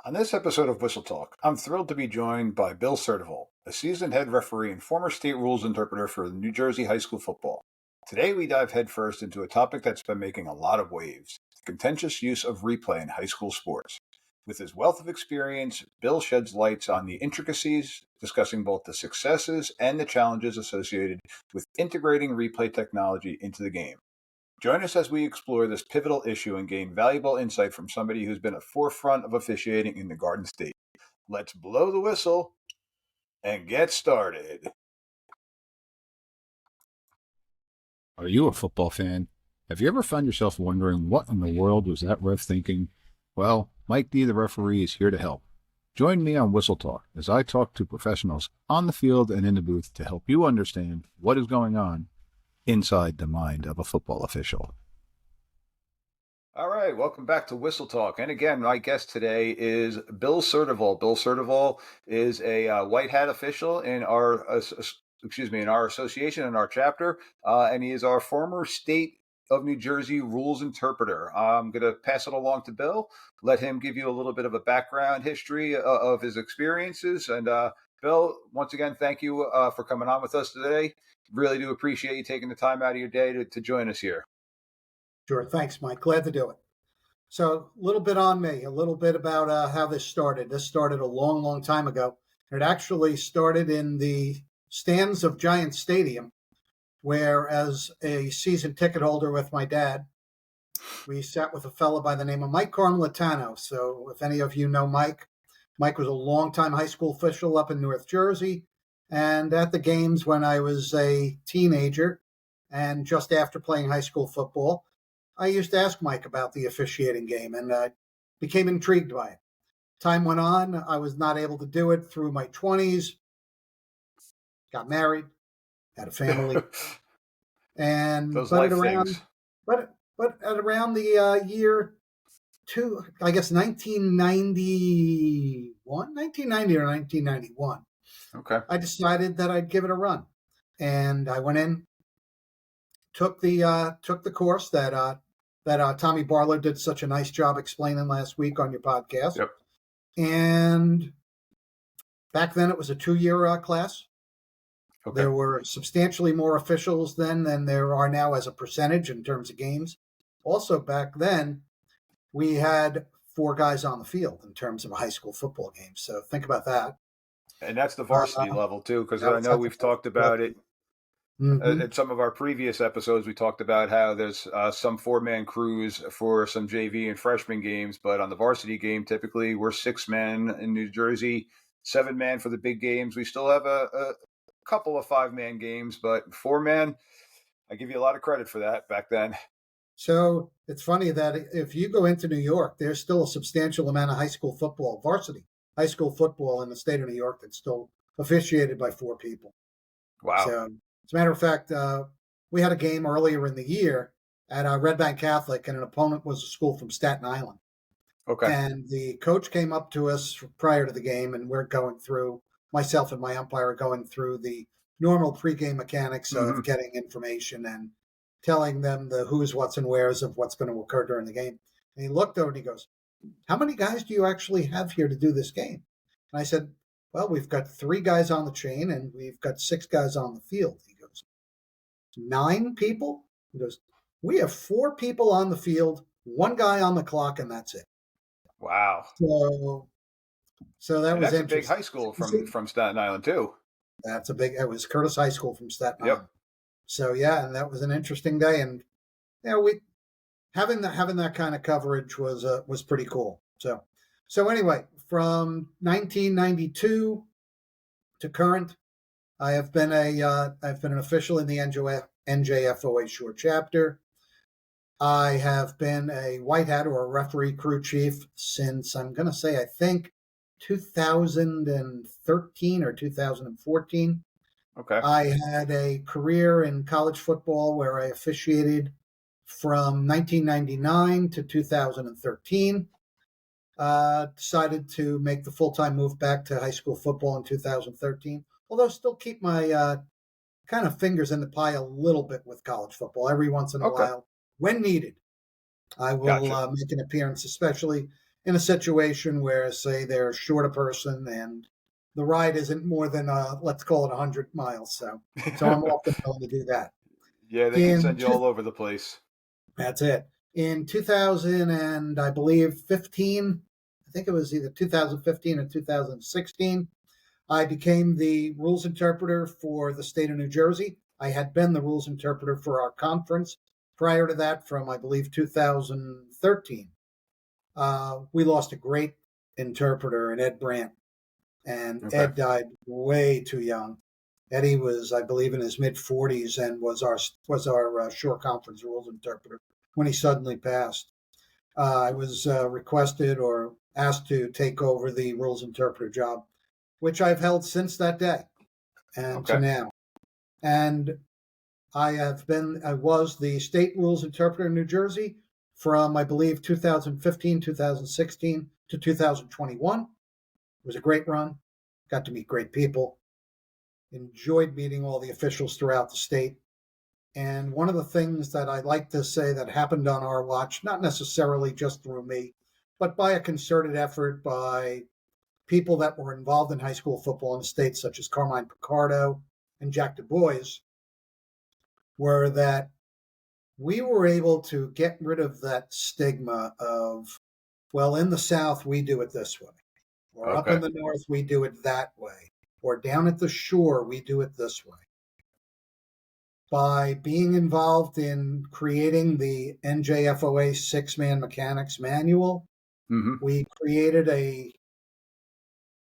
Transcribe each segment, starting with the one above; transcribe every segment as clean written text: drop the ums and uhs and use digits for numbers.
On this episode of Whistle Talk, I'm thrilled to be joined by Bill Surdovel, a seasoned head referee and former state rules interpreter for New Jersey high school football. Today, we dive headfirst into a topic that's been making a lot of waves: the contentious use of replay in high school sports. With his wealth of experience, Bill sheds lights on the intricacies, discussing both the successes and the challenges associated with integrating replay technology into the game. Join us as we explore this pivotal issue and gain valuable insight from somebody who's been at the forefront of officiating in the Garden State. Let's blow the whistle and get started. Are you a football fan? Have you ever found yourself wondering what in the world was that ref thinking? Well, Mike D, the referee, is here to help. Join me on Whistle Talk as I talk to professionals on the field and in the booth to help you understand what is going on inside the mind of a football official. All right, welcome back to Whistle Talk. And again, my guest today is Bill Surdovel. Bill Surdovel is a white hat official in our association, in our chapter, and he is our former state of New Jersey rules interpreter. I'm going to pass it along to Bill, let him give you a little bit of a background history of his experiences. And Bill, once again, thank you for coming on with us today. Really do appreciate you taking the time out of your day to join us here. Sure. Thanks, Mike. Glad to do it. So a little bit on me, a little bit about how this started. This started a long, long time ago. It actually started in the stands of Giants Stadium, where as a season ticket holder with my dad, we sat with a fellow by the name of Mike Carmelitano. So if any of you know Mike was a longtime high school official up in North Jersey. And at the games when I was a teenager and just after playing high school football, I used to ask Mike about the officiating game and became intrigued by it. Time went on. I was not able to do it through my 20s. Got married, had a family, and Those life things. But at around the year 1990 or 1991. Okay. I decided that I'd give it a run, and I went in, took the course that Tommy Barlow did such a nice job explaining last week on your podcast. Yep. And back then it was a 2-year class. Okay. There were substantially more officials then than there are now as a percentage in terms of games. Also back then, we had 4 guys on the field in terms of a high school football game. So think about that. And that's the varsity level, too, because I know we've talked about it. Mm-hmm. In some of our previous episodes, we talked about how there's some 4-man crews for some JV and freshman games, but on the varsity game, typically we're 6 men in New Jersey, 7-man for the big games. We still have a couple of 5-man games, but 4-man, I give you a lot of credit for that back then. So it's funny that if you go into New York, there's still a substantial amount of high school football, varsity high school football in the state of New York that's still officiated by 4 people. Wow. So, as a matter of fact, we had a game earlier in the year at Red Bank Catholic, and an opponent was a school from Staten Island. Okay. And the coach came up to us prior to the game, and we're going through, myself and my umpire are going through the normal pregame mechanics of getting information and telling them the who's, what's, and where's of what's going to occur during the game. And he looked over and he goes, "How many guys do you actually have here to do this game?" And I said, "Well, we've got 3 guys on the chain and we've got 6 guys on the field." He goes, 9 people? He goes, "We have 4 people on the field, 1 guy on the clock, and that's it." Wow. So that was interesting. That's a big interesting. high school from Staten Island, too. It was Curtis High School from Staten Yep. Island. So, yeah, and that was an interesting day. And, having that kind of coverage was pretty cool. So anyway, from 1992 to current, I've been an official in the NJFOA short chapter. I have been a white hat or a referee crew chief since, I'm going to say, I think 2013 or 2014. Okay. I had a career in college football where I officiated from 1999 to 2013. Decided to make the full-time move back to high school football in 2013, although still keep my kind of fingers in the pie a little bit with college football. Every once in a while, when needed, I will make an appearance, especially in a situation where, say, they're short a person and the ride isn't more than, let's call it 100 miles. So I'm often willing to do that. Yeah, they can In send you all over the place. That's it. In 2000 and I believe 15, I think it was either 2015 or 2016, I became the rules interpreter for the state of New Jersey. I had been the rules interpreter for our conference prior to that from, I believe, 2013. We lost a great interpreter in Ed Brandt, and Okay. Ed died way too young. Eddie was, I believe, in his mid 40s and was our shore conference rules interpreter when he suddenly passed. I was requested or asked to take over the rules interpreter job, which I've held since that day and to Okay. now. And I was the state rules interpreter in New Jersey from, I believe, 2015, 2016 to 2021. It was a great run. Got to meet great people. Enjoyed meeting all the officials throughout the state. And one of the things that I like to say that happened on our watch, not necessarily just through me, but by a concerted effort by people that were involved in high school football in the state, such as Carmine Picardo and Jack Du Bois, were that we were able to get rid of that stigma of, well, in the South, we do it this way, or up in Okay. the North, we do it that way, or down at the shore, we do it this way. By being involved in creating the NJFOA 6-man mechanics manual, we created a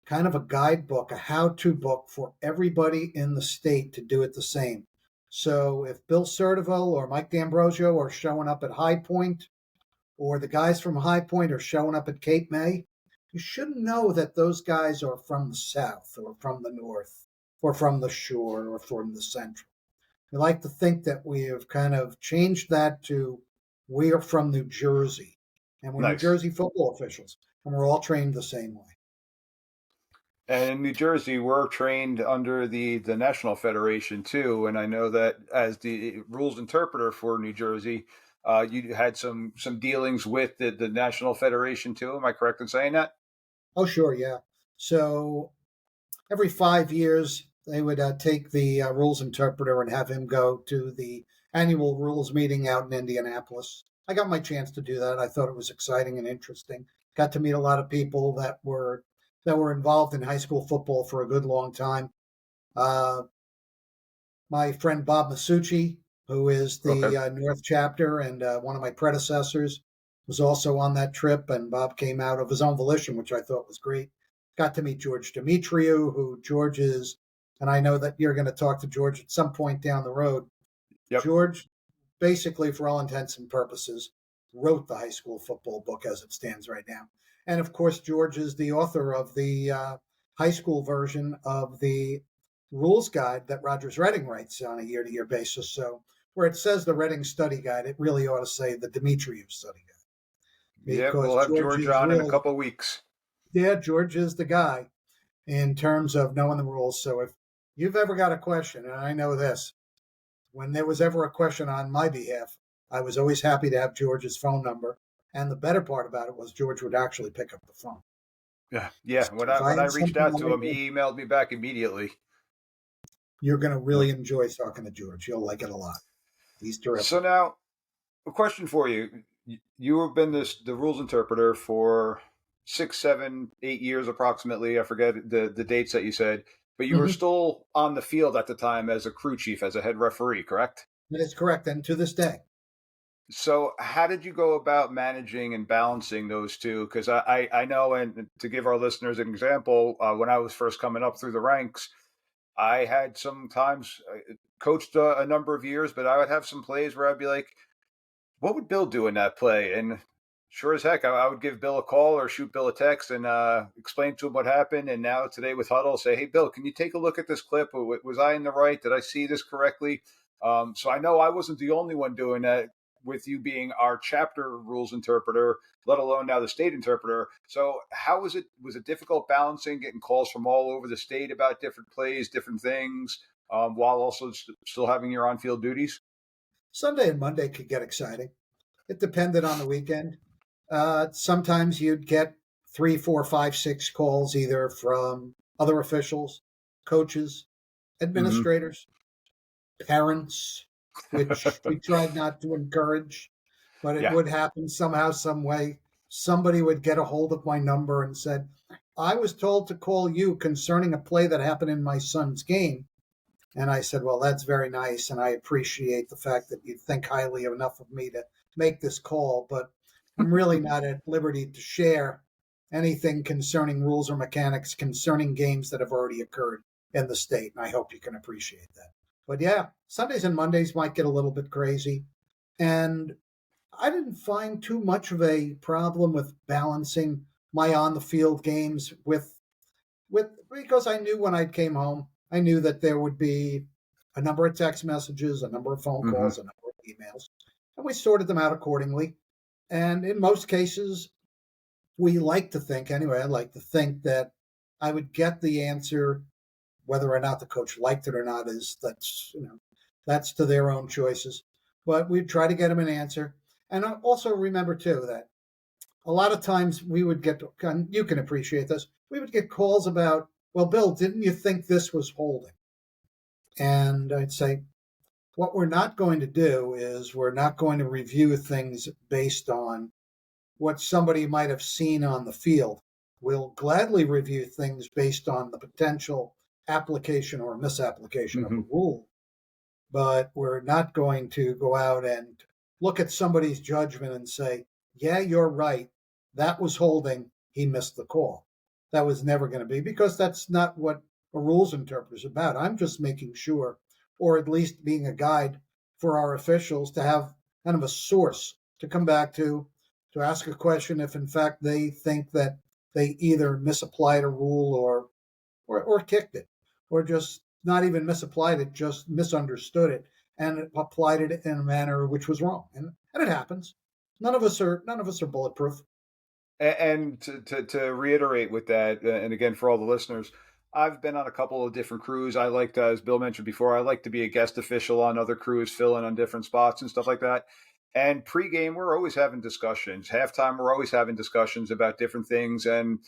kind of a guidebook, a how-to book for everybody in the state to do it the same. So if Bill Surdovel or Mike D'Ambrosio are showing up at High Point, or the guys from High Point are showing up at Cape May, you should know that those guys are from the South or from the North or from the shore or from the Central. We like to think that we have kind of changed that to we are from New Jersey and we're New Nice. Jersey football officials and we're all trained the same way. And in New Jersey, we're trained under the National Federation too. And I know that as the rules interpreter for New Jersey, you had some dealings with the National Federation too. Am I correct in saying that? Oh, sure, yeah. So every 5 years, they would take the rules interpreter and have him go to the annual rules meeting out in Indianapolis. I got my chance to do that. I thought it was exciting and interesting. Got to meet a lot of people that were involved in high school football for a good long time. My friend Bob Masucci, who is the North chapter and one of my predecessors, was also on that trip, and Bob came out of his own volition, which I thought was great. Got to meet George Demetriou, who George is, and I know that you're going to talk to George at some point down the road. Yep. George, basically, for all intents and purposes, wrote the high school football book as it stands right now. And of course, George is the author of the high school version of the rules guide that Rogers Redding writes on a year-to-year basis. So where it says the Redding study guide, it really ought to say the Demetriou study guide. Yeah, Because we'll have George George is on in a really, couple of weeks. yeah, George is the guy in terms of knowing the rules. So if you've ever got a question, and I know this, when there was ever a question on my behalf, I was always happy to have George's phone number. And the better part about it was George would actually pick up the phone. Yeah. So When if I I had reached something out I to him, needed, he emailed me back immediately. you're going to really enjoy talking to George. You'll like it a lot. He's terrific. So now, a question for you: You have been the rules interpreter for 6, 7, 8 years approximately. I forget the dates that you said, but you were still on the field at the time as a crew chief, as a head referee, correct? That is correct. And to this day, So how did you go about managing and balancing those two? Because I know, and to give our listeners an example, when I was first coming up through the ranks, I had sometimes coached a number of years, but I would have some plays where I'd be like, what would Bill do in that play? And sure as heck, I would give Bill a call or shoot Bill a text and explain to him what happened. And now today with Huddle, say, hey, Bill, can you take a look at this clip? Was I in the right? Did I see this correctly? So I know I wasn't the only one doing that with you being our chapter rules interpreter, let alone now the state interpreter. So how was it? Was it difficult balancing, getting calls from all over the state about different plays, different things, while also still having your on-field duties? Sunday and Monday could get exciting. It depended on the weekend. Sometimes you'd get 3, 4, 5, 6 calls either from other officials, coaches, Mm-hmm. administrators, parents, which we tried not to encourage, but it Yeah. would happen somehow, some way. Somebody would get a hold of my number and said, I was told to call you concerning a play that happened in my son's game. And I said, well, that's very nice. And I appreciate the fact that you think highly enough of me to make this call, but I'm really not at liberty to share anything concerning rules or mechanics concerning games that have already occurred in the state. And I hope you can appreciate that. But yeah, Sundays and Mondays might get a little bit crazy. And I didn't find too much of a problem with balancing my on the field games with because I knew when I came home, I knew that there would be a number of text messages, a number of phone Mm-hmm. calls, a number of emails, and we sorted them out accordingly. And in most cases, we like to think, anyway, I like to think that I would get the answer, whether or not the coach liked it or not that's to their own choices. But we'd try to get them an answer. And also remember too that a lot of times we would get, and you can appreciate this, we would get calls about, well, Bill, didn't you think this was holding? And I'd say, what we're not going to do is we're not going to review things based on what somebody might have seen on the field. We'll gladly review things based on the potential application or misapplication of Mm-hmm. a rule, but we're not going to go out and look at somebody's judgment and say, yeah, you're right. That was holding. He missed the call. That was never going to be, because that's not what a rules interpreter is about. I'm just making sure, or at least being a guide for our officials to have kind of a source to come back to ask a question if in fact they think that they either misapplied a rule or kicked it, or just not even misapplied it, just misunderstood it and applied it in a manner which was wrong. And it happens. None of us are bulletproof. And to reiterate with that, and again for all the listeners, I've been on a couple of different crews. I like to, as Bill mentioned before, I like to be a guest official on other crews, fill in on different spots and stuff like that. And pregame, we're always having discussions. Halftime, we're always having discussions about different things. And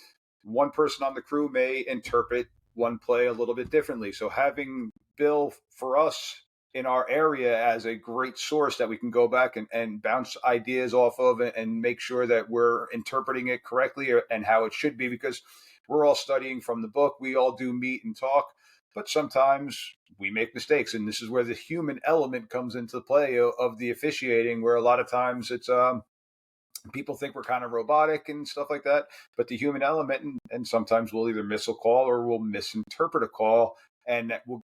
one person on the crew may interpret one play a little bit differently. So having Bill for us in our area as a great source that we can go back and bounce ideas off of and make sure that we're interpreting it correctly and how it should be, because we're all studying from the book. We all do meet and talk, but sometimes we make mistakes. And this is where the human element comes into play of the officiating, where a lot of times it's people think we're kind of robotic and stuff like that, but the human element, and sometimes we'll either miss a call or we'll misinterpret a call. And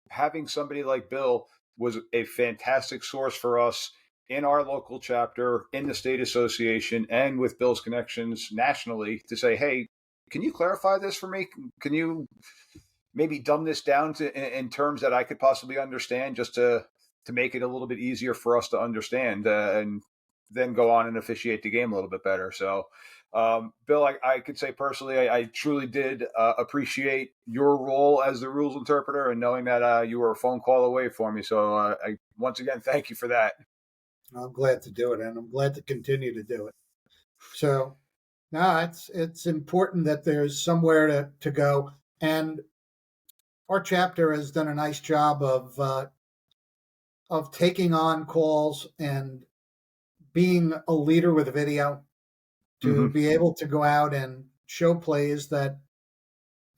having somebody like Bill was a fantastic source for us in our local chapter, in the state association, and with Bill's connections nationally to say, hey, can you clarify this for me? Can you maybe dumb this down in terms that I could possibly understand, just to make it a little bit easier for us to understand, and then go on and officiate the game a little bit better. So, Bill, I could say personally, I truly did appreciate your role as the rules interpreter, and knowing that you were a phone call away for me. So, I once again thank you for that. I'm glad to do it, and I'm glad to continue to do it. So, no, it's important that there's somewhere to go, and our chapter has done a nice job of taking on calls and being a leader with a video to Mm-hmm. be able to go out and show plays that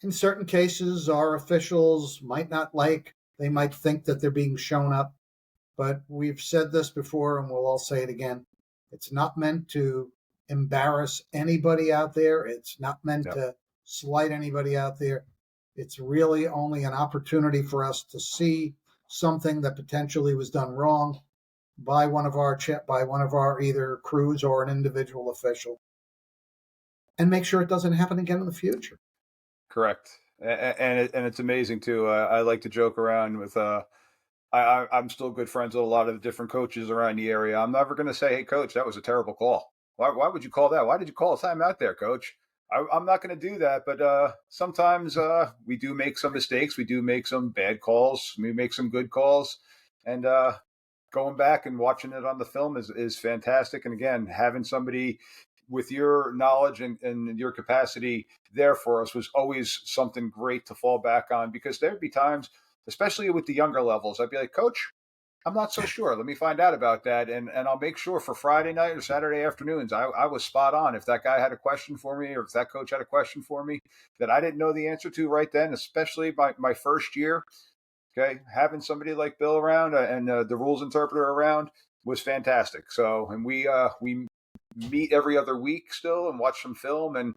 in certain cases our officials might not like. They might think that they're being shown up, but we've said this before and we'll all say it again. It's not meant to embarrass anybody out there. It's not meant Yep. to slight anybody out there. It's really only an opportunity for us to see something that potentially was done wrong by one of our either crews or an individual official, and make sure it doesn't happen again in the future. Correct. And it's amazing too. I like to joke around with I'm still good friends with a lot of the different coaches around the area. I'm never going to say, "Hey, coach, that was a terrible call. Why would you call that? Why did you call a timeout there, coach?" I'm not going to do that. But sometimes we do make some mistakes. We do make some bad calls. We make some good calls, and going back and watching it on the film is fantastic. And again, having somebody with your knowledge and your capacity there for us was always something great to fall back on, because there'd be times, especially with the younger levels, I'd be like, Coach, I'm not so sure. Let me find out about that. And I'll make sure for Friday night or Saturday afternoons, I was spot on. If that guy had a question for me, or if that coach had a question for me that I didn't know the answer to right then, especially my first year, okay, having somebody like Bill around and the rules interpreter around was fantastic. So, and we meet every other week still and watch some film. And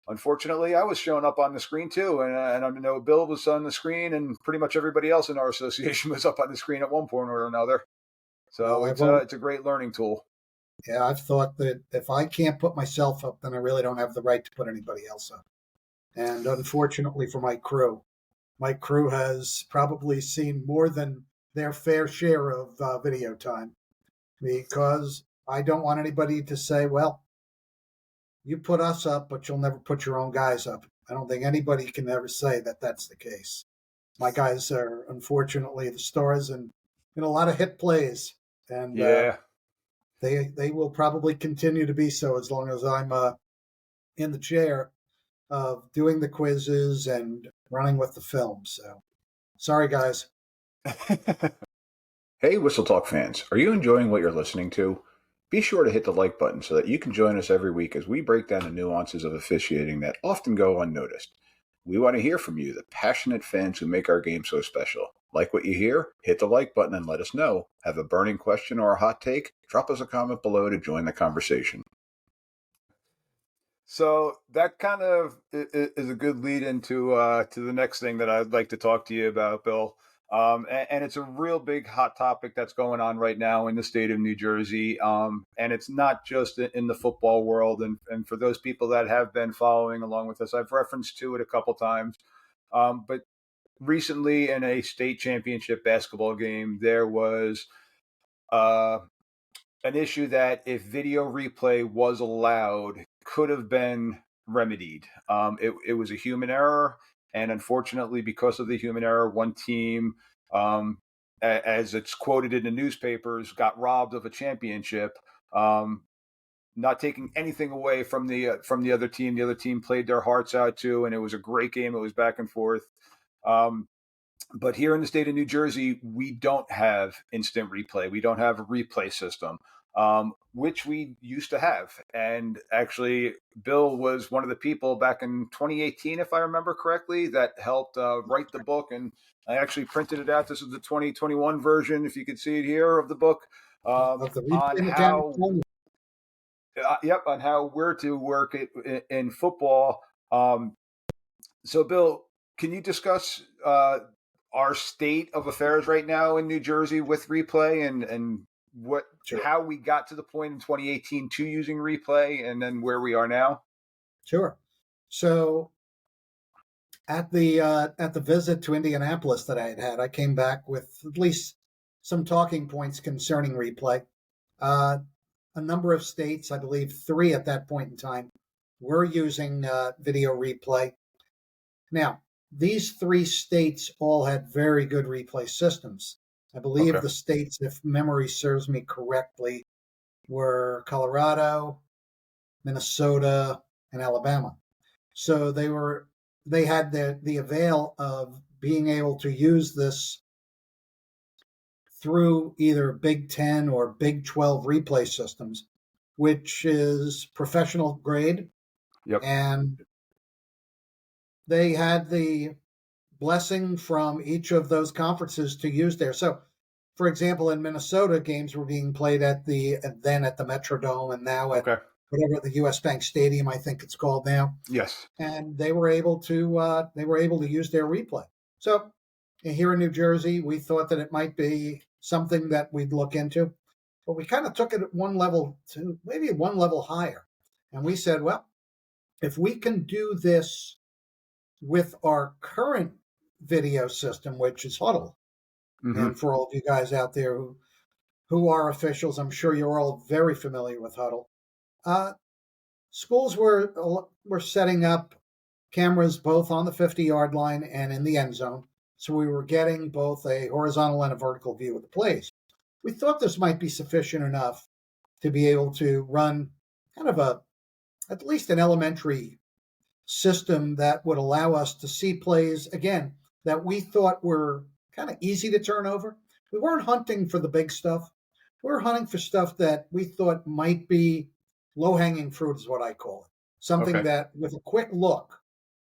unfortunately, I was showing up on the screen too, and I know Bill was on the screen, and pretty much everybody else in our association was up on the screen at one point or another. So Well, it's a great learning tool. yeah, I've thought that if I can't put myself up, then I really don't have the right to put anybody else up. And unfortunately for my crew has probably seen more than their fair share of video time, because I don't want anybody to say, well, you put us up, but you'll never put your own guys up. I don't think anybody can ever say that that's the case. My guys are unfortunately the stars in a lot of hit plays, and Yeah. they will probably continue to be so as long as I'm in the chair of doing the quizzes and running with the film. So sorry, guys. Hey, Whistle Talk fans, are you enjoying what you're listening to? Be sure to hit the like button so that you can join us every week as we break down the nuances of officiating that often go unnoticed. We want to hear from you, the passionate fans who make our game so special. Like what you hear? Hit the like button and let us know. Have a burning question or a hot take? Drop us a comment below to join the conversation. So that kind of is a good lead into to the next thing that I'd like to talk to you about, Bill. And it's a real big hot topic that's going on right now in the state of New Jersey. And it's not just in the football world. And for those people that have been following along with us, I've referenced to it a couple times. But recently in a state championship basketball game, there was uh, an issue that if video replay was allowed, could have been remedied. It was a human error, and unfortunately, because of the human error, one team, as it's quoted in the newspapers, got robbed of a championship. Not taking anything away from the other team. The other team played their hearts out too, and it was a great game. It was back and forth. But here in the state of New Jersey, we don't have instant replay. We don't have a replay system, which we used to have. And actually, Bill was one of the people back in 2018, if I remember correctly, that helped write the book. And I actually printed it out. This is the 2021 version, if you can see it here, of the book, Of the on replay how, mechanics. on how we're to work it in football. So, Bill, can you discuss our state of affairs right now in New Jersey with replay, and what Sure. how we got to the point in 2018 to using replay, and then where we are now? Sure. So at the visit to Indianapolis that I had, I came back with at least some talking points concerning replay. A number of states, I believe 3 at that point in time, were using video replay. Now, these 3 states all had very good replay systems. I believe Okay. the states, if memory serves me correctly, were Colorado, Minnesota, and Alabama. So they had the avail of being able to use this through either Big 10 or Big 12 replay systems, which is professional grade. Yep. And they had the blessing from each of those conferences to use there. So, for example, in Minnesota, games were being played at the Metrodome, and now at Okay. whatever the U.S. Bank Stadium, I think it's called now. Yes. And they were able to use their replay. So here in New Jersey, we thought that it might be something that we'd look into, but we kind of took it one level to maybe one level higher, and we said, well, if we can do this with our current video system, which is Huddle, Mm-hmm. and for all of you guys out there who are officials, I'm sure you're all very familiar with Huddle. Schools were setting up cameras both on the 50-yard line and in the end zone, so we were getting both a horizontal and a vertical view of the plays. We thought this might be sufficient enough to be able to run kind of a at least an elementary system that would allow us to see plays, again, that we thought were kind of easy to turn over. We weren't hunting for the big stuff. We were hunting for stuff that we thought might be low hanging fruit, is what I call it. Something Okay. that, with a quick look,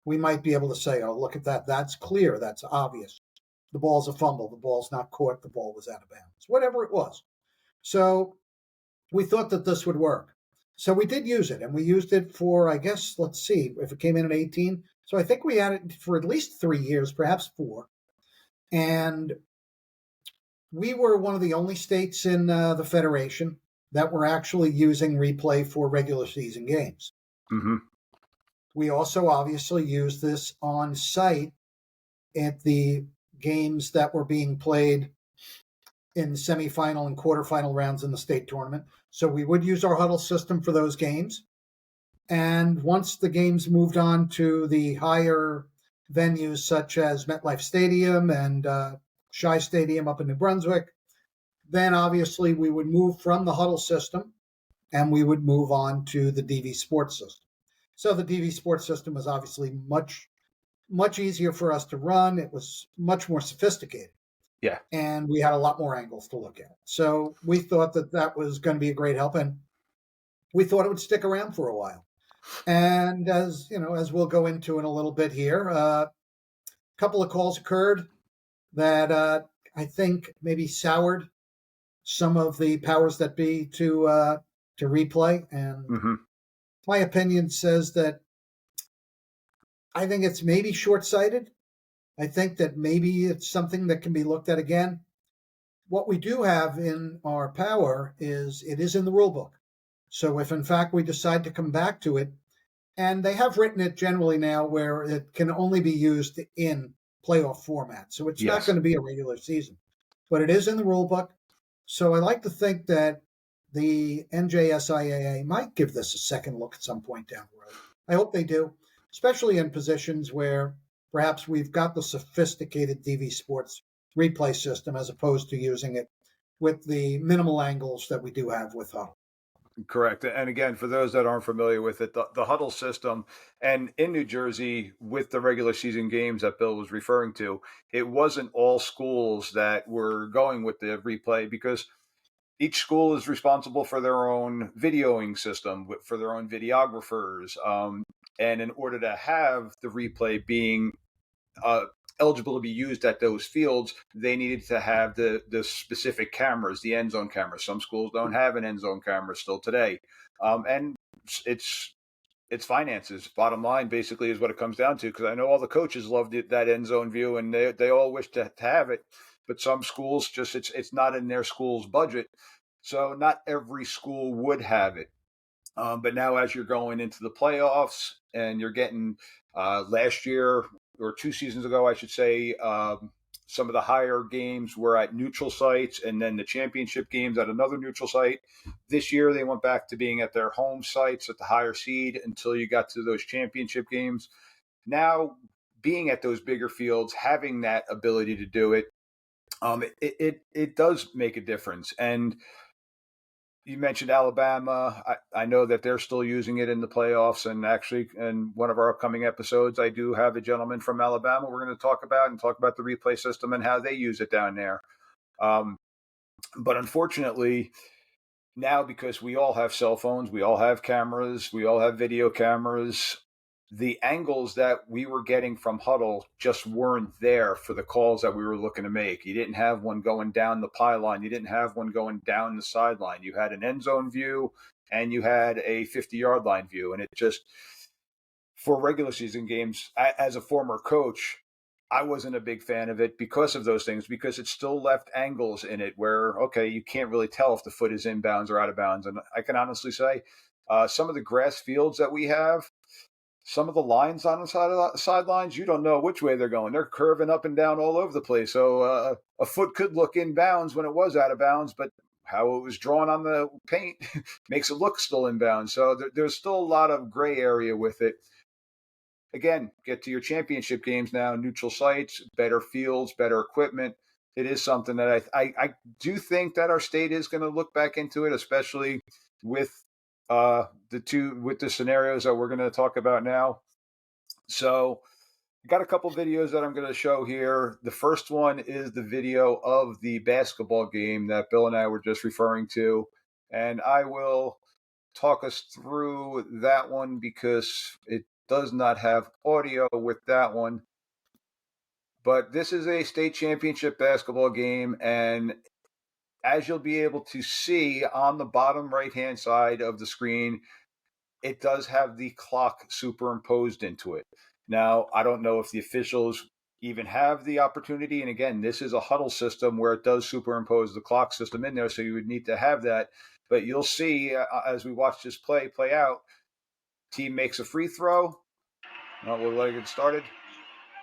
we might be able to say, oh, look at that. That's clear. That's obvious. The ball's a fumble. The ball's not caught. The ball was out of bounds, whatever it was. So we thought that this would work. So we did use it, and we used it for, I guess, let's see, if it came in at 18. So I think we had it for at least 3 years, perhaps 4. And we were one of the only states in the Federation that were actually using replay for regular season games. Mm-hmm. We also obviously used this on site at the games that were being played in the semifinal and quarterfinal rounds in the state tournament. So we would use our huddle system for those games. And once the games moved on to the higher venues such as MetLife Stadium and Shai Stadium up in New Brunswick, then obviously we would move from the huddle system and we would move on to the DV Sports system. So the DV Sports system was obviously much easier for us to run. It was much more sophisticated. Yeah. And we had a lot more angles to look at. So we thought that that was going to be a great help, and we thought it would stick around for a while. And as you know, as we'll go into in a little bit here, a couple of calls occurred that I think maybe soured some of the powers that be to replay. And Mm-hmm. my opinion says that I think it's maybe short-sighted. I think that maybe it's something that can be looked at again. What we do have in our power is it is in the rule book. So if in fact we decide to come back to it, and they have written it generally now where it can only be used in playoff format. So it's not going to be a regular season, but it is in the rule book. So I like to think that the NJSIAA might give this a second look at some point down the road. I hope they do, especially in positions where perhaps we've got the sophisticated DV Sports replay system as opposed to using it with the minimal angles that we do have with Huddle. Correct. And again, for those that aren't familiar with it, the huddle system, and in New Jersey with the regular season games that Bill was referring to, it wasn't all schools that were going with the replay because each school is responsible for their own videoing system, for their own videographers. And in order to have the replay being eligible to be used at those fields, they needed to have the specific cameras, the end zone cameras. Some schools don't have an end zone camera still today, and it's finances. Bottom line, basically, is what it comes down to. Because I know all the coaches loved that end zone view, and they all wish to have it, but some schools just it's not in their school's budget, so not every school would have it. But now, as you're going into the playoffs, and you're getting last year or 2 seasons ago, I should say, some of the higher games were at neutral sites, and then the championship games at another neutral site. This year, they went back to being at their home sites at the higher seed until you got to those championship games. Now, being at those bigger fields, having that ability to do it, it does make a difference. And you mentioned Alabama. I know that they're still using it in the playoffs. And actually, in one of our upcoming episodes, I do have a gentleman from Alabama we're going to talk about the replay system and how they use it down there. But unfortunately, now, because we all have cell phones, we all have cameras, we all have video cameras, the angles that we were getting from Huddle just weren't there for the calls that we were looking to make. You didn't have one going down the pylon. You didn't have one going down the sideline. You had an end zone view and you had a 50-yard line view. And it just, for regular season games, as a former coach, I wasn't a big fan of it because of those things, because it still left angles in it where, okay, you can't really tell if the foot is inbounds or out of bounds. And I can honestly say some of the grass fields that we have, some of the lines on the sidelines, you don't know which way they're going. They're curving up and down all over the place. So a foot could look in bounds when it was out of bounds, but how it was drawn on the paint makes it look still in bounds. So there's still a lot of gray area with it. Again, get to your championship games now, neutral sites, better fields, better equipment. It is something that I do think that our state is going to look back into it, especially with the scenarios that we're going to talk about now. So I got a couple videos that I'm going to show here. The first one is the video of the basketball game that Bill and I were just referring to. And I will talk us through that one because it does not have audio with that one. But this is a state championship basketball game. And as you'll be able to see on the bottom right-hand side of the screen, it does have the clock superimposed into it. Now, I don't know if the officials even have the opportunity. And again, this is a huddle system where it does superimpose the clock system in there. So you would need to have that. But you'll see as we watch this play out, team makes a free throw. We'll let it get started.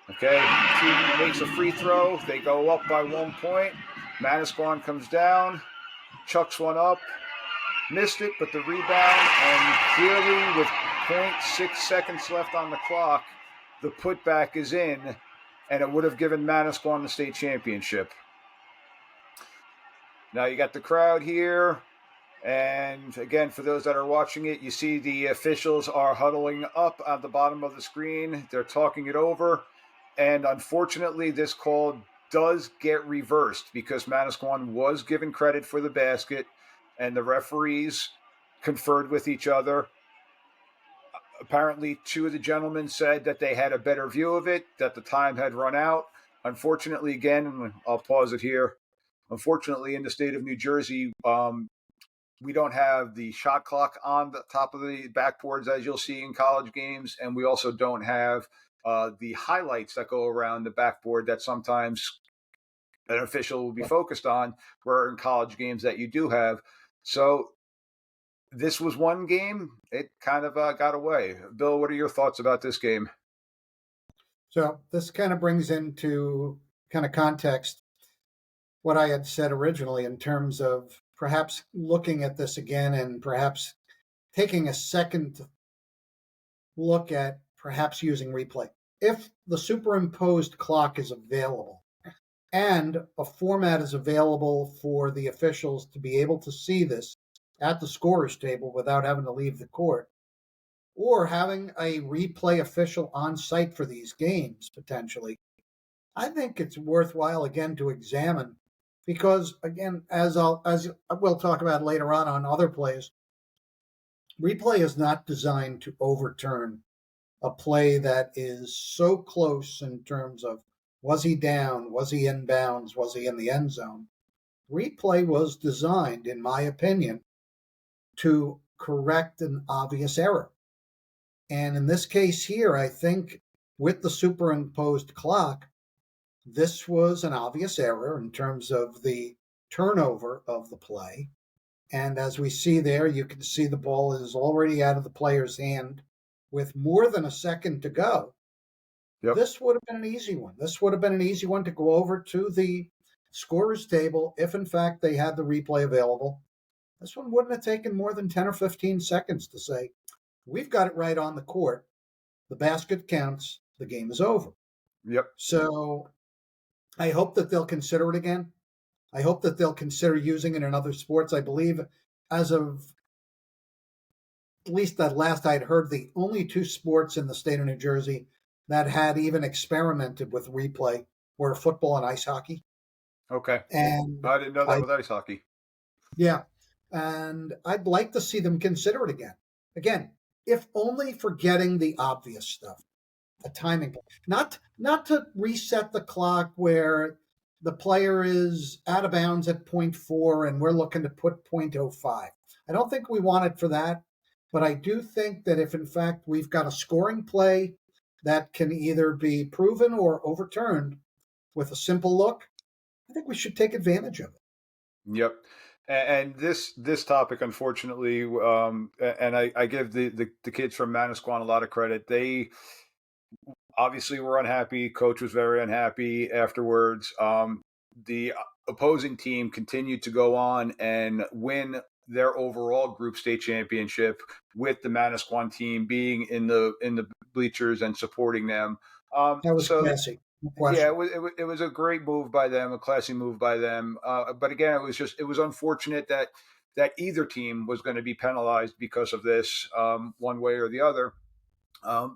Okay, team makes a free throw. They go up by 1 point. Manasquan comes down, chucks one up, missed it, but the rebound, and clearly with 0.6 seconds left on the clock, the putback is in, and it would have given Manasquan the state championship. Now you got the crowd here, and again, for those that are watching it, you see the officials are huddling up at the bottom of the screen. They're talking it over, and unfortunately, this call does get reversed because Manasquan was given credit for the basket, and the referees conferred with each other. Apparently, two of the gentlemen said that they had a better view of it, that the time had run out. Unfortunately, again, I'll pause it here. Unfortunately, in the state of New Jersey, we don't have the shot clock on the top of the backboards as you'll see in college games, and we also don't have the highlights that go around the backboard that sometimes an official will be focused on, where in college games that you do have. So this was one game. It kind of got away. Bill, what are your thoughts about this game? So this kind of brings into kind of context what I had said originally in terms of perhaps looking at this again and perhaps taking a second look at perhaps using replay. If the superimposed clock is available and a format is available for the officials to be able to see this at the scorer's table without having to leave the court, or having a replay official on site for these games potentially, I think it's worthwhile again to examine, because again, as we'll talk about later on other plays, replay is not designed to overturn a play that is so close in terms of was he down, was he in bounds, was he in the end zone. Replay was designed, in my opinion, to correct an obvious error. And in this case here, I think with the superimposed clock, this was an obvious error in terms of the turnover of the play. And as we see there, you can see the ball is already out of the player's hand with more than a second to go. Yep. This would have been an easy one. This would have been an easy one to go over to the scorer's table if, in fact, they had the replay available. This one wouldn't have taken more than 10 or 15 seconds to say, we've got it right on the court. The basket counts. The game is over. Yep. So I hope that they'll consider it again. I hope that they'll consider using it in other sports. I believe as of at least that last I'd heard, the only two sports in the state of New Jersey that had even experimented with replay were football and ice hockey. Okay. And I didn't know that with ice hockey. Yeah. And I'd like to see them consider it again. Again, if only for getting the obvious stuff, a timing, not to reset the clock where the player is out of bounds at 0.4 and we're looking to put 0.05. I don't think we want it for that, but I do think that if in fact we've got a scoring play that can either be proven or overturned with a simple look, I think we should take advantage of it. Yep. And this topic, unfortunately, and I give the kids from Manasquan a lot of credit. They obviously were unhappy. Coach was very unhappy afterwards. The opposing team continued to go on and win their overall group state championship, with the Manasquan team being in the bleachers and supporting them. That was classy. Yeah, it was a great move by them, a classy move by them. But again, it was unfortunate that that either team was going to be penalized because of this, one way or the other.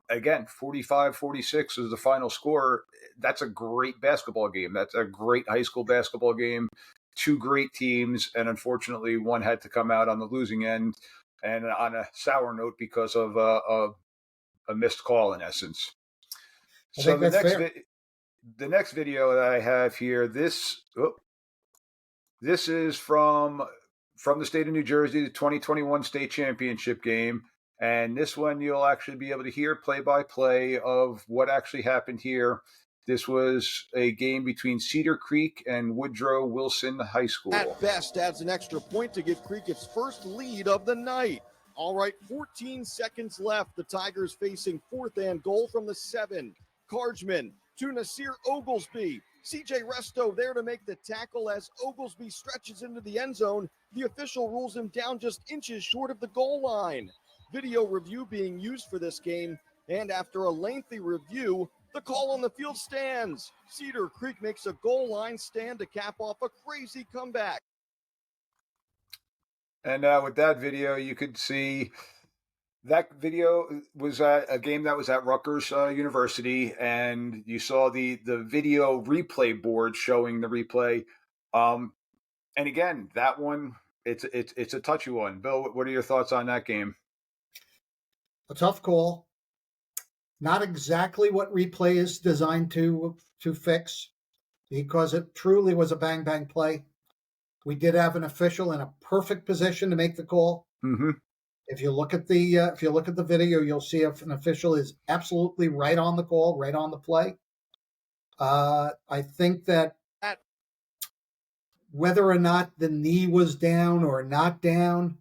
Again, 45-46 is the final score. That's a great basketball game. That's a great high school basketball game. Two great teams, and unfortunately, one had to come out on the losing end and on a sour note because of a missed call, in essence. I So think that's fair. The next video that I have here, this is from the state of New Jersey, the 2021 state championship game. And this one, you'll actually be able to hear play-by-play of what actually happened here. This was a game between Cedar Creek and Woodrow Wilson High School. At best, adds an extra point to give Creek its first lead of the night. All right, 14 seconds left. The Tigers facing 4th and goal from the 7. Cargman to Nasir Oglesby. CJ Resto there to make the tackle as Oglesby stretches into the end zone. The official rules him down just inches short of the goal line. Video review being used for this game, and after a lengthy review, the call on the field stands. Cedar Creek makes a goal line stand to cap off a crazy comeback. And with that video, you could see that video was at a game that was at Rutgers University, and you saw the video replay board showing the replay. And again, that one, it's a touchy one. Bill, what are your thoughts on that game? A tough call. Not exactly what replay is designed to fix, because it truly was a bang play. We did have an official in a perfect position to make the call. Mm-hmm. If you look at the video, you'll see if an official is absolutely right on the call, right on the play. I think that whether or not the knee was down or not down,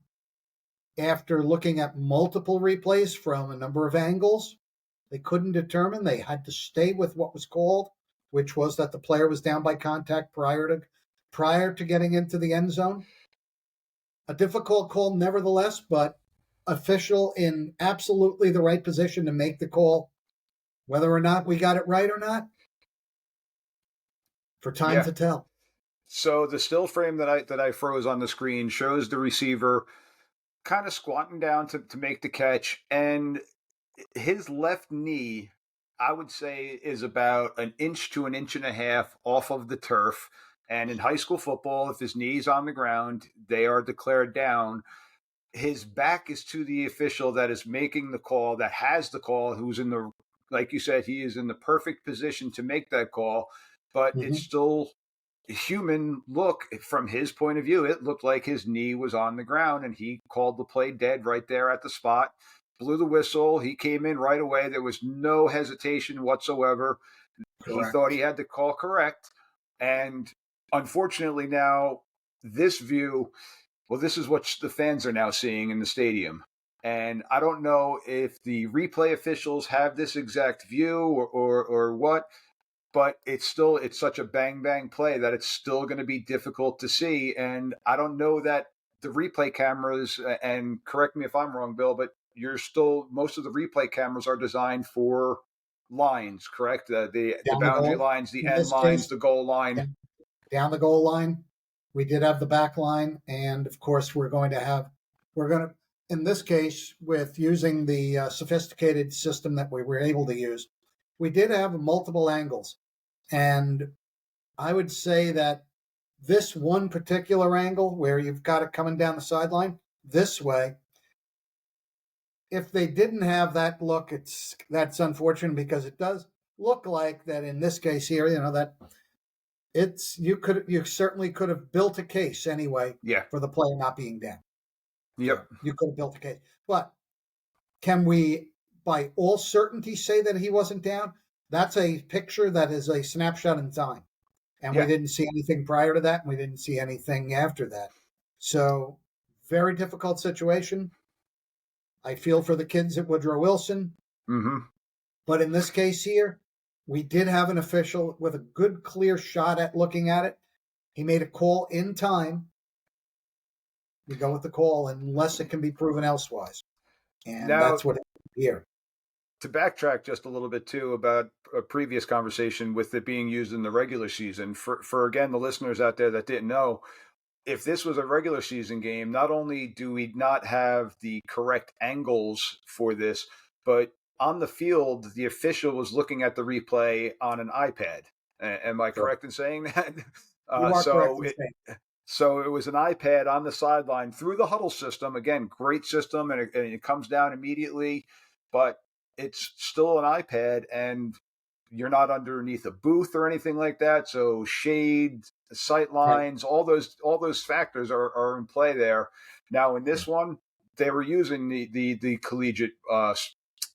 after looking at multiple replays from a number of angles, they couldn't determine. They had to stay with what was called, which was that the player was down by contact prior to getting into the end zone. A difficult call nevertheless, but official in absolutely the right position to make the call. Whether or not we got it right or not, for time to tell. So the still frame that I froze on the screen shows the receiver kind of squatting down to make the catch, and his left knee, I would say, is about an inch to an inch and a half off of the turf. And in high school football, if his knee's on the ground, they are declared down. His back is to the official that is making the call, that has the call, who's in the, like you said, he is in the perfect position to make that call, but it's still human look from his point of view. It looked like his knee was on the ground, and he called the play dead right there at the spot, blew the whistle. He came in right away. There was no hesitation whatsoever. Correct. He thought he had the call correct. And unfortunately now this view, well, this is what the fans are now seeing in the stadium. And I don't know if the replay officials have this exact view or what, but it's such a bang play that it's still going to be difficult to see. And I don't know that the replay cameras, and correct me if I'm wrong, Bill, but most of the replay cameras are designed for lines, correct? The boundary lines, the end lines, the goal line. Down the goal line. We did have the back line. And of course, we're going to, in this case, with using the sophisticated system that we were able to use, we did have multiple angles. And I would say that this one particular angle where you've got it coming down the sideline this way, if they didn't have that look, that's unfortunate, because it does look like that in this case here, that you certainly could have built a case anyway for the player not being down. Yep. You could have built a case. But can we by all certainty say that he wasn't down? That's a picture that is a snapshot in time. And we didn't see anything prior to that, and we didn't see anything after that. So very difficult situation. I feel for the kids at Woodrow Wilson. Mm-hmm. But in this case here, we did have an official with a good, clear shot at looking at it. He made a call in time. We go with the call unless it can be proven elsewise. And that's what happened here. To backtrack just a little bit, too, about a previous conversation with it being used in the regular season, for again, the listeners out there that didn't know, if this was a regular season game, not only do we not have the correct angles for this, but on the field, the official was looking at the replay on an iPad. Am I Sure. correct in saying that? You are correct in saying. So it was an iPad on the sideline through the huddle system. Again, great system, and it comes down immediately, but it's still an iPad, and you're not underneath a booth or anything like that. So shade, sight lines, all those factors are in play there. Now in this one, they were using the collegiate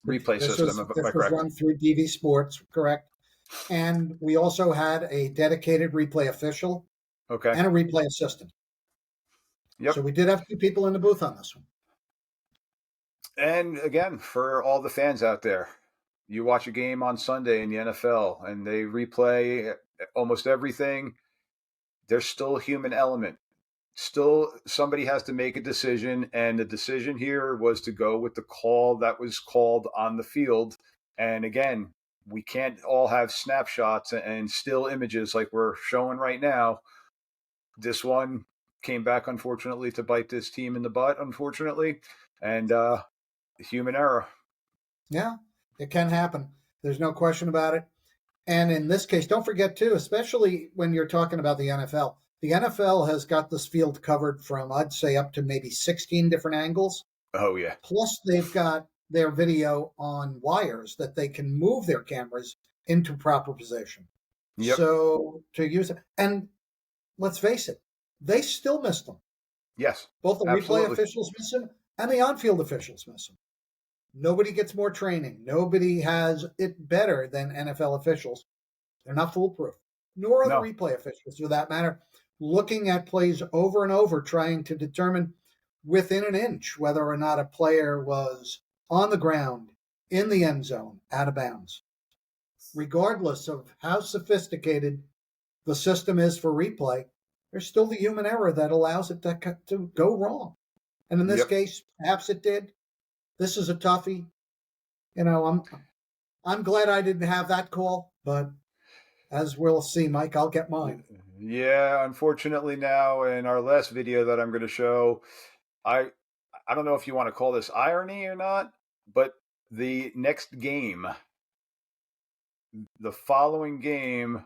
replay system. This was run through DV Sports, correct? And we also had a dedicated replay official and a replay assistant. Yep. So we did have 2 people in the booth on this one. And again, for all the fans out there, you watch a game on Sunday in the NFL and they replay almost everything. There's still a human element. Still, somebody has to make a decision, and the decision here was to go with the call that was called on the field. And again, we can't all have snapshots and still images like we're showing right now. This one came back, unfortunately, to bite this team in the butt, unfortunately, and human error. Yeah, it can happen. There's no question about it. And in this case, don't forget, too, especially when you're talking about the NFL has got this field covered from, I'd say, up to maybe 16 different angles. Oh, yeah. Plus, they've got their video on wires that they can move their cameras into proper position. Yep. So to use it, and let's face it, they still missed them. Yes. Both the absolutely. replay officials miss them and the on-field officials miss them. Nobody gets more training. Nobody has it better than NFL officials. They're not foolproof, nor are the replay officials, for that matter, looking at plays over and over, trying to determine within an inch whether or not a player was on the ground, in the end zone, out of bounds. Regardless of how sophisticated the system is for replay, there's still the human error that allows it to go wrong. And in this case, perhaps it did. This is a toughie. You know, I'm glad I didn't have that call, but as we'll see, Mike, I'll get mine. Yeah, unfortunately now in our last video that I'm going to show, I don't know if you want to call this irony or not, but the next game, the following game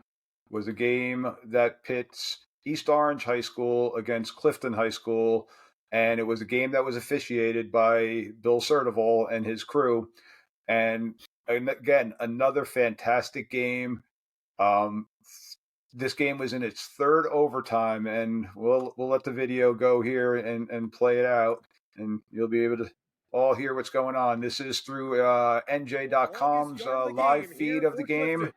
was a game that pits East Orange High School against Clifton High School, and it was a game that was officiated by Bill Surdovel and his crew. And again, another fantastic game. This game was in its 3rd overtime, and we'll let the video go here and play it out, and you'll be able to all hear what's going on. This is through NJ.com's live feed of the game.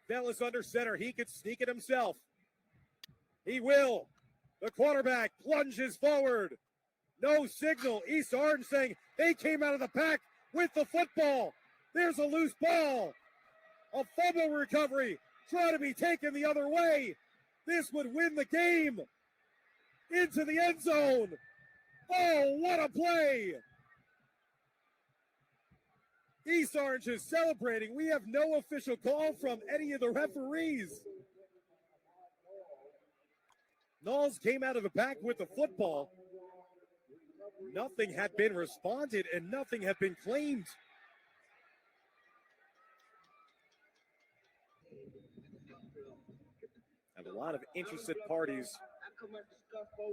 Bell is under center. He could sneak it himself. He will. The quarterback plunges forward. No signal. East Orange saying they came out of the pack with the football. There's a loose ball. A fumble recovery. Try to be taken the other way. This would win the game. Into the end zone. Oh, what a play. East Orange is celebrating. We have no official call from any of the referees. Knowles came out of the pack with the football. Nothing had been responded and nothing had been claimed. Have a lot of interested parties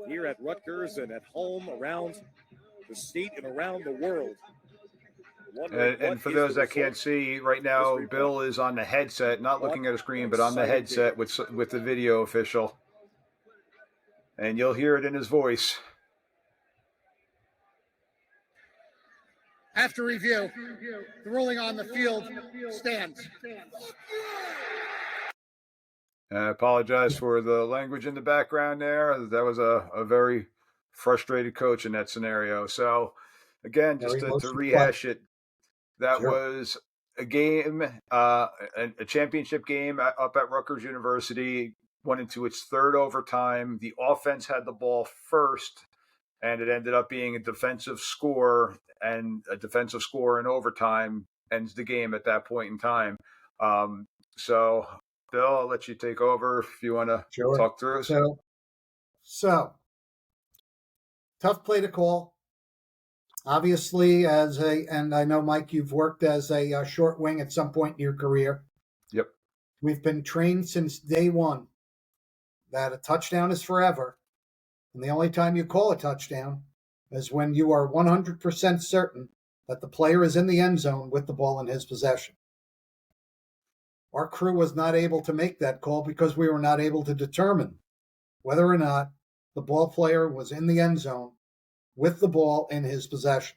here at Rutgers and at home around the state and around the world. And for those that can't see, right now, Bill is on the headset, not looking at a screen, but on the headset with the video official. And you'll hear it in his voice. After review, the ruling on the field stands. I apologize for the language in the background there. That was a very frustrated coach in that scenario. So, again, just to rehash it, that was a game, a championship game up at Rutgers University, went into its 3rd overtime. The offense had the ball first, and it ended up being a defensive score, and a defensive score in overtime ends the game at that point in time. So Bill, I'll let you take over if you want to Sure. talk through us. So tough play to call. Obviously, and I know, Mike, you've worked as a short wing at some point in your career. Yep. We've been trained since day one that a touchdown is forever. And the only time you call a touchdown is when you are 100% certain that the player is in the end zone with the ball in his possession. Our crew was not able to make that call because we were not able to determine whether or not the ball player was in the end zone with the ball in his possession.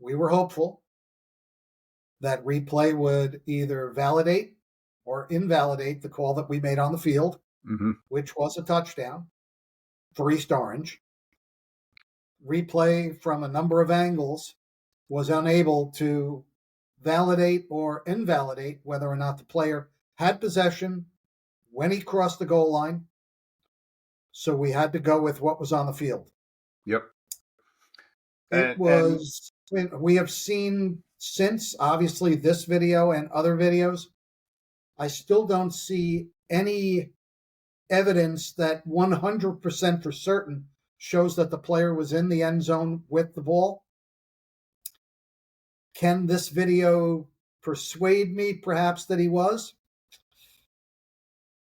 We were hopeful that replay would either validate or invalidate the call that we made on the field, which was a touchdown for East Orange. Replay from a number of angles was unable to validate or invalidate whether or not the player had possession when he crossed the goal line. So we had to go with what was on the field. Yep. We have seen since, obviously, this video and other videos, I still don't see any evidence that 100% for certain shows that the player was in the end zone with the ball. Can this video persuade me perhaps that he was?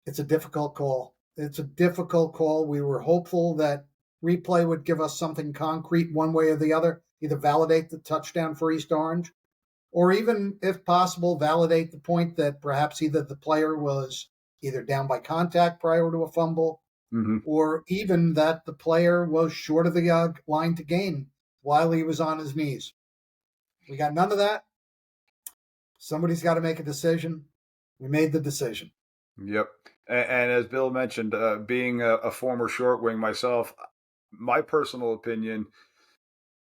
It's a difficult call. We were hopeful that replay would give us something concrete one way or the other, either validate the touchdown for East Orange, or even, if possible, validate the point that perhaps either the player was either down by contact prior to a fumble, or even that the player was short of the line to gain while he was on his knees. We got none of that. Somebody's got to make a decision. We made the decision. Yep. And as Bill mentioned, being a former short wing myself, my personal opinion,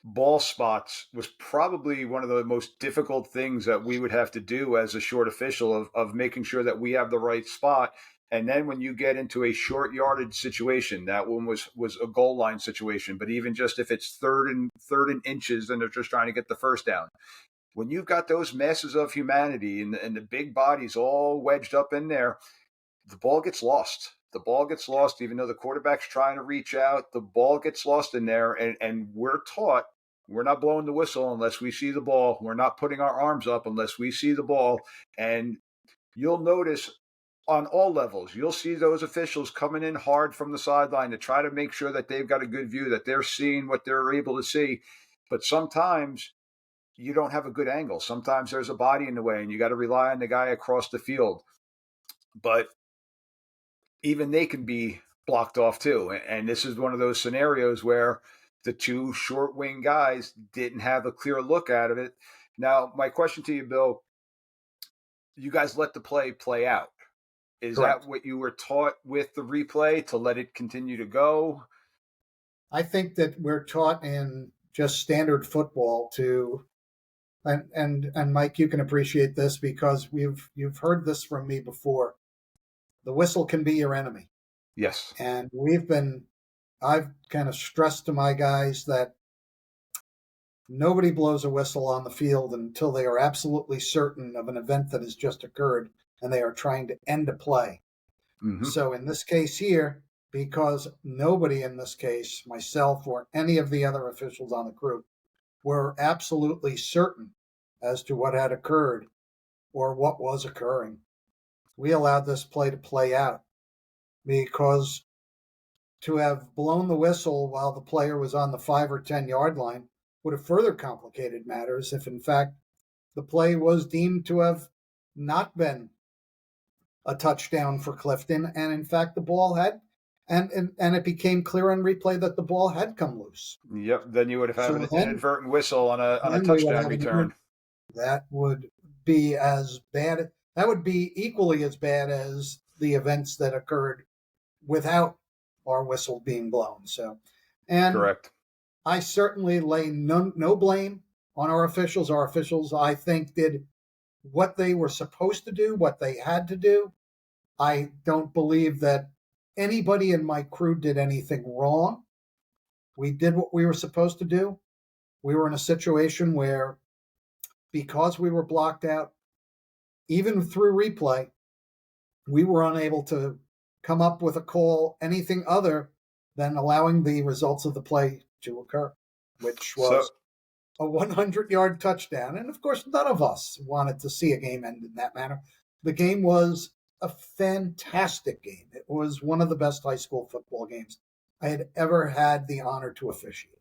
ball spots was probably one of the most difficult things that we would have to do as a short official of making sure that we have the right spot. And then when you get into a short yardage situation, that one was a goal line situation. But even just if it's third and inches and they're just trying to get the first down, when you've got those masses of humanity and the big bodies all wedged up in there, the ball gets lost. The ball gets lost, even though the quarterback's trying to reach out. The ball gets lost in there, and we're taught we're not blowing the whistle unless we see the ball. We're not putting our arms up unless we see the ball. And you'll notice on all levels, you'll see those officials coming in hard from the sideline to try to make sure that they've got a good view, that they're seeing what they're able to see. But sometimes you don't have a good angle. Sometimes there's a body in the way, and you got to rely on the guy across the field. But even they can be blocked off too. And this is one of those scenarios where the two short wing guys didn't have a clear look at it. Now, my question to you, Bill, you guys let the play out. Is Correct. that what you were taught with the replay, to let it continue to go? I think that we're taught in just standard football to, and Mike, you can appreciate this because you've heard this from me before. The whistle can be your enemy. Yes. And I've kind of stressed to my guys that nobody blows a whistle on the field until they are absolutely certain of an event that has just occurred and they are trying to end a play. So in this case here, because nobody in this case, myself or any of the other officials on the crew, were absolutely certain as to what had occurred or what was occurring, we allowed this play to play out, because to have blown the whistle while the player was on the 5 or 10 yard line would have further complicated matters if, in fact, the play was deemed to have not been a touchdown for Clifton, and in fact the ball had, and it became clear on replay that the ball had come loose. Yep. Then you would have had an inadvertent whistle on a touchdown return. That would be as bad. That would be equally as bad as the events that occurred without our whistle being blown. So, and correct. I certainly lay no blame on our officials. Our officials, I think, did what they were supposed to do, what they had to do. I don't believe that anybody in my crew did anything wrong. We did what we were supposed to do. We were in a situation where, because we were blocked out, even through replay, we were unable to come up with a call anything other than allowing the results of the play to occur, which was a 100-yard touchdown. And of course, none of us wanted to see a game end in that manner. The game was a fantastic game. It was one of the best high school football games I had ever had the honor to officiate.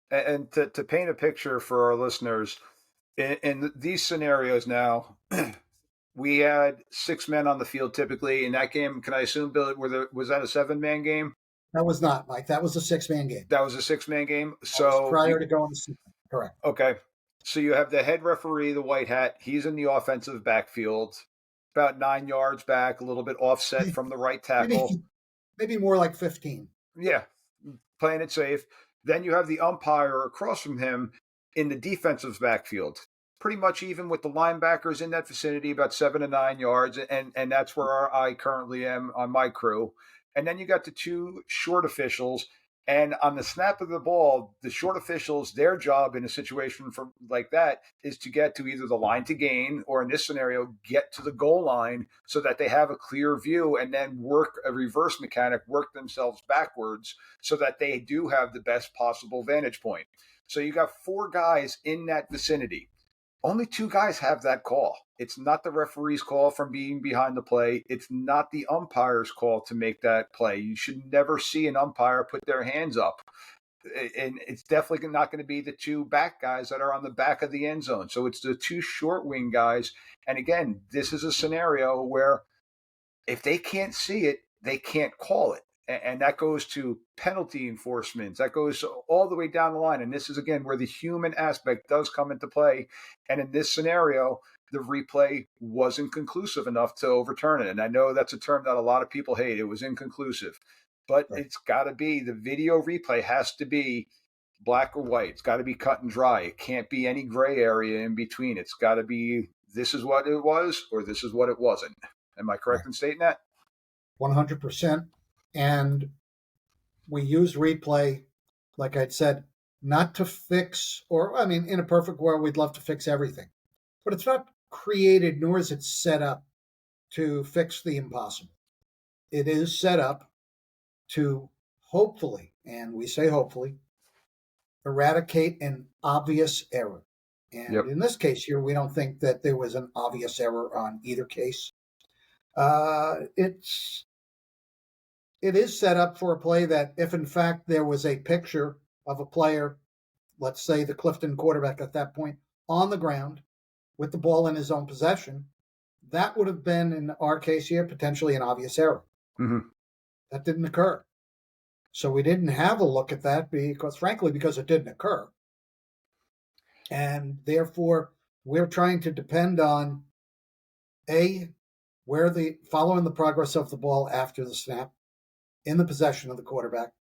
And to paint a picture for our listeners, in these scenarios now, we had 6 men on the field typically. In that game, can I assume, Bill, was that a 7-man game? That was not, Mike. That was a 6-man game. That was a 6-man game? So prior to going to season. Correct. Okay. So you have the head referee, the white hat. He's in the offensive backfield, about 9 yards back, a little bit offset from the right tackle. Maybe more like 15. Yeah, playing it safe. Then you have the umpire across from him in the defensive backfield, pretty much even with the linebackers in that vicinity, about 7 to 9 yards, and that's where I currently am on my crew. And then you got the 2 short officials, and on the snap of the ball, the short officials, their job in a situation like that is to get to either the line to gain, or in this scenario, get to the goal line so that they have a clear view, and then work a reverse mechanic, work themselves backwards so that they do have the best possible vantage point. So you got 4 guys in that vicinity. Only 2 guys have that call. It's not the referee's call from being behind the play. It's not the umpire's call to make that play. You should never see an umpire put their hands up. And it's definitely not going to be the 2 back guys that are on the back of the end zone. So it's the 2 short wing guys. And again, this is a scenario where if they can't see it, they can't call it. And that goes to penalty enforcement. That goes all the way down the line. And this is, again, where the human aspect does come into play. And in this scenario, the replay wasn't conclusive enough to overturn it. And I know that's a term that a lot of people hate. It was inconclusive. But It's got to be, the video replay has to be black or white. It's got to be cut and dry. It can't be any gray area in between. It's got to be, this is what it was, or this is what it wasn't. Am I correct in stating that? 100%. And we use replay, like I'd said, not to fix, in a perfect world, we'd love to fix everything. But it's not created, nor is it set up to fix the impossible. It is set up to hopefully, and we say hopefully, eradicate an obvious error. And in this case here, we don't think that there was an obvious error on either case. It is set up for a play that if, in fact, there was a picture of a player, let's say the Clifton quarterback at that point, on the ground with the ball in his own possession, that would have been, in our case here, potentially an obvious error. Mm-hmm. That didn't occur. So we didn't have a look at that because it didn't occur. And therefore, we're trying to depend on, following the progress of the ball after the snap, in the possession of the quarterback,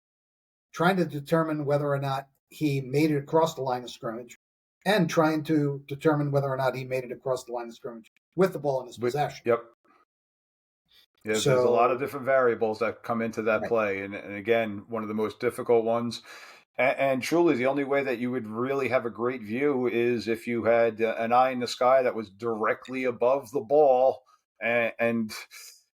trying to determine whether or not he made it across the line of scrimmage, and trying to determine whether or not he made it across the line of scrimmage with the ball in his possession. Yep. Yeah, there's a lot of different variables that come into that play. And again, one of the most difficult ones. And truly, the only way that you would really have a great view is if you had an eye in the sky that was directly above the ball, and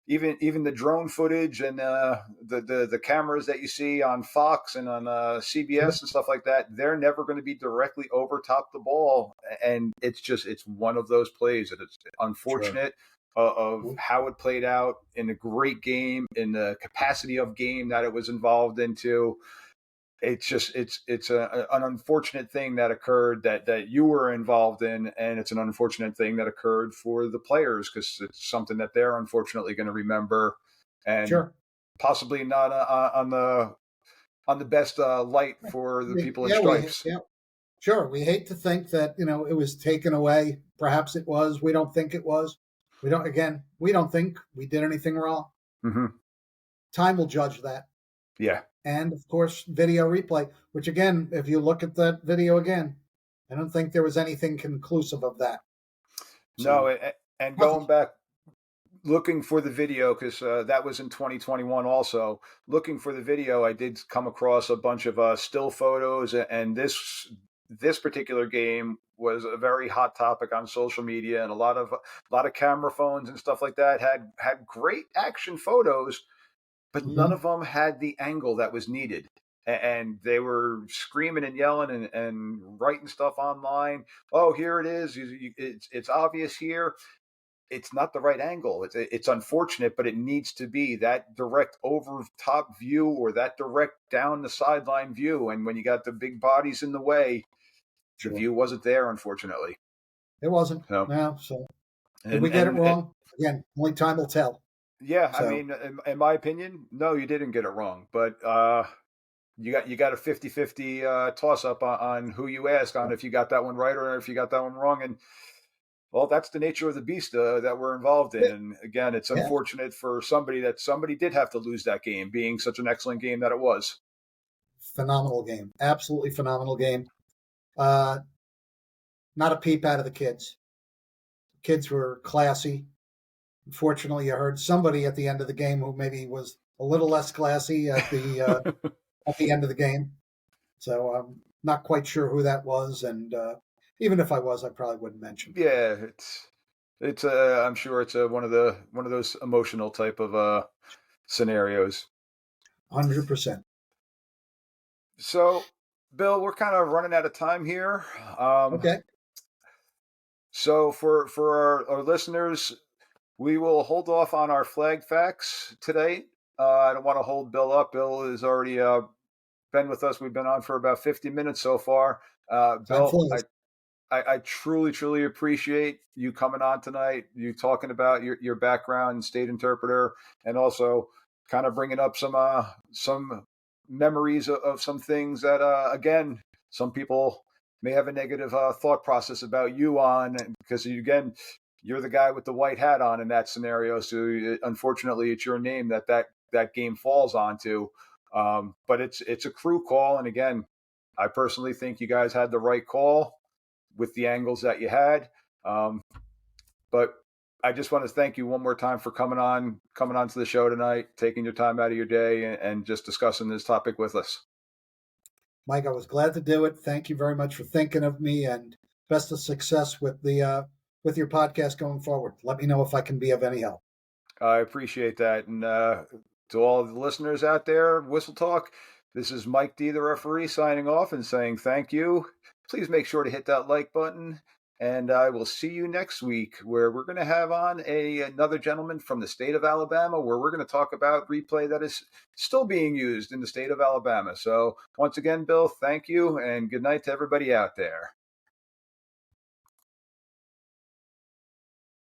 even the drone footage and the cameras that you see on Fox and on CBS and stuff like that, they're never going to be directly over top the ball. And it's one of those plays that it's unfortunate of how it played out in a great game, in the capacity of game that it was involved into. It's an unfortunate thing that occurred that you were involved in, and it's an unfortunate thing that occurred for the players because it's something that they're unfortunately going to remember, and possibly not on the best light for the people in stripes. Sure, we hate to think that it was taken away. Perhaps it was. We don't think it was. We don't think we did anything wrong. Mm-hmm. Time will judge that. Yeah. And, of course, video replay, which, again, if you look at that video again, I don't think there was anything conclusive of that. No, and going back, looking for the video, because that was in 2021 also, looking for the video, I did come across a bunch of still photos, and this this particular game was a very hot topic on social media, and a lot of camera phones and stuff like that had great action photos, but none of them had the angle that was needed. And they were screaming and yelling and writing stuff online. Oh, here it is. It's obvious here. It's not the right angle. It's unfortunate, but it needs to be that direct over top view or that direct down the sideline view. And when you got the big bodies in the way, the view wasn't there, unfortunately. It wasn't. So, no. So did we get it wrong? Again, only time will tell. Yeah, so. I mean, in my opinion, no, you didn't get it wrong. But you got a 50-50 toss up on who you ask on if you got that one right or if you got that one wrong. And well, that's the nature of the beast that we're involved in. And again, it's unfortunate for somebody did have to lose that game, being such an excellent game that it was. Phenomenal game. Absolutely phenomenal game. Not a peep out of the kids. Kids were classy. Unfortunately, I heard somebody at the end of the game who maybe was a little less classy at the at the end of the game. So I'm not quite sure who that was, and even if I was, I probably wouldn't mention. Yeah, it's I'm sure it's one of those emotional type of scenarios. 100%. So, Bill, we're kind of running out of time here. Okay. So for our listeners, we will hold off on our flag facts today. I don't want to hold Bill up. Bill has already been with us. We've been on for about 50 minutes so far. Bill, I truly, truly appreciate you coming on tonight, you talking about your background, state interpreter, and also kind of bringing up some memories of some things that, again, some people may have a negative thought process about you on, because you're the guy with the white hat on in that scenario. So unfortunately, it's your name that game falls onto. But it's a crew call. And again, I personally think you guys had the right call with the angles that you had. But I just want to thank you one more time for coming on to the show tonight, taking your time out of your day and just discussing this topic with us. Mike, I was glad to do it. Thank you very much for thinking of me, and best of success with with your podcast going forward. Let me know if I can be of any help. I appreciate that. And to all of the listeners out there, Whistle Talk, this is Mike D, the referee, signing off and saying thank you. Please make sure to hit that like button. And I will see you next week, where we're going to have on another gentleman from the state of Alabama, where we're going to talk about replay that is still being used in the state of Alabama. So once again, Bill, thank you, and good night to everybody out there.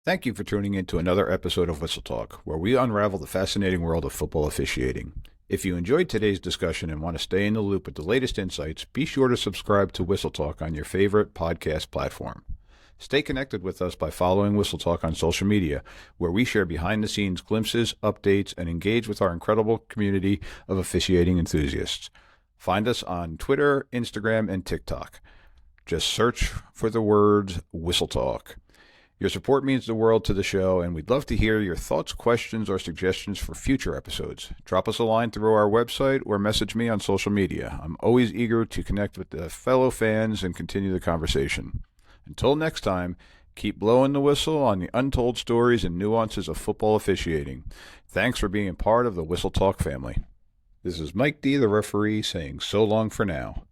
Thank you for tuning in to another episode of Whistle Talk, where we unravel the fascinating world of football officiating. If you enjoyed today's discussion and want to stay in the loop with the latest insights, be sure to subscribe to Whistle Talk on your favorite podcast platform. Stay connected with us by following Whistle Talk on social media, where we share behind-the-scenes glimpses, updates, and engage with our incredible community of officiating enthusiasts. Find us on Twitter, Instagram, and TikTok. Just search for the words Whistle Talk. Your support means the world to the show, and we'd love to hear your thoughts, questions, or suggestions for future episodes. Drop us a line through our website or message me on social media. I'm always eager to connect with the fellow fans and continue the conversation. Until next time, keep blowing the whistle on the untold stories and nuances of football officiating. Thanks for being part of the Whistle Talk family. This is Mike D, the referee, saying so long for now.